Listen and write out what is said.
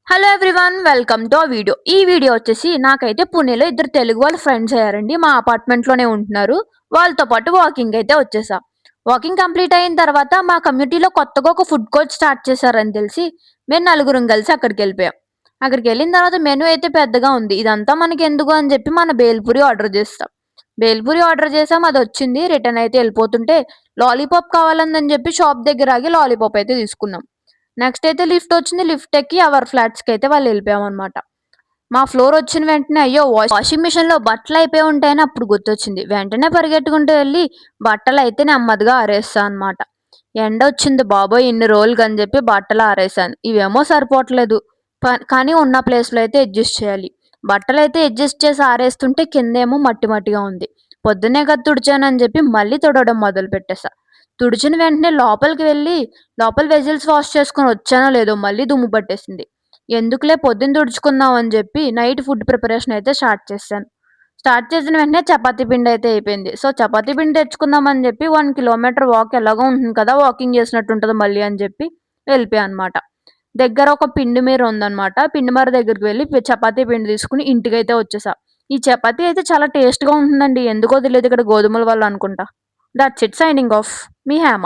Hello everyone welcome to video. ఈ video వచ్చేసి నాకైతే పుణేలో ఇద్దరు తెలుగు వాళ్ళ ఫ్రెండ్స్ అయ్యారండి. మా అపార్ట్మెంట్ లోనే ఉంటున్నారు. వాళ్ళతో పాటు వాకింగ్ అయితే వచ్చేసా. వాకింగ్ కంప్లీట్ అయిన తర్వాత మా కమ్యూనిటీలో కొత్తగా ఒక ఫుడ్ కోర్ట్ స్టార్ట్ చేశారని తెలిసి మేము నలుగురం కలిసి అక్కడికి వెళ్ళిపోయాం. అక్కడికి వెళ్ళిన తర్వాత మెనూ అయితే పెద్దగా ఉంది. ఇదంతా మనకి ఎందుకు అని చెప్పి మన బేల్పూరి ఆర్డర్ చేస్తాం. బేల్పూరి ఆర్డర్ చేసాం, అది వచ్చింది. రిటర్న్ అయితే వెళ్ళిపోతుంటే లాలీపాప్ కావాలని చెప్పి షాప్ దగ్గర ఆగి లాలీపాప్ అయితే తీసుకున్నాం. నెక్స్ట్ అయితే లిఫ్ట్ వచ్చింది. లిఫ్ట్ ఎక్కి అవర్ ఫ్లాట్స్‌కి అయితే వాళ్ళు వెళ్ళిపోయామన్నమాట. మా ఫ్లోర్ వచ్చిన వెంటనే అయ్యో! వాషింగ్ మిషన్‌లో బట్టలు అయిపోయి ఉంటాయని అప్పుడు గుర్తొచ్చింది. వెంటనే పరిగెట్టుకుంటూ వెళ్ళి బట్టలైతే నెమ్మదిగా ఆరేసా అన్నమాట. ఎండొచ్చింది బాబోయ్! ఇన్ని రోజులకి అని చెప్పి బట్టలు ఆరేసాను. ఇవేమో సరిపోవట్లేదు. కానీ ఉన్న ప్లేస్‌లో అయితే అడ్జస్ట్ చేయాలి. బట్టలైతే అడ్జస్ట్ చేసి ఆరేస్తుంటే కిందేమో మట్టి మట్టిగా ఉంది. పొద్దున్నే కదా తుడిచానని చెప్పి మళ్ళీ తుడవడం మొదలుపెట్టేసా. తుడిచిన వెంటనే లోపలికి వెళ్ళి లోపల వెజిల్స్ వాష్ చేసుకొని వచ్చానో లేదో మళ్ళీ దుమ్ము పట్టేసింది. ఎందుకులే పొద్దున తుడుచుకుందాం అని చెప్పి నైట్ ఫుడ్ ప్రిపరేషన్ అయితే స్టార్ట్ చేశాను. స్టార్ట్ చేసిన వెంటనే చపాతీ పిండి అయితే అయిపోయింది. సో, చపాతీ పిండి తెచ్చుకుందాం అని చెప్పి 1 కిలోమీటర్ వాక్ ఎలాగో ఉంటుంది కదా! వాకింగ్ చేసినట్టు ఉంటది మళ్ళీ అని చెప్పి వెళ్ళిపోయా అనమాట. దగ్గర ఒక పిండి మిర ఉందనమాట. పిండి మిర దగ్గరికి వెళ్ళి చపాతీ పిండి తీసుకొని ఇంటికైతే వచ్చేసా. ఈ చపాతీ అయితే చాలా టేస్ట్‌గా ఉంటుందండి. ఎందుకో తెలీదు, ఇక్కడ గోధుమల వల్ల అనుకుంటా. That's it, signing off. Me Hema.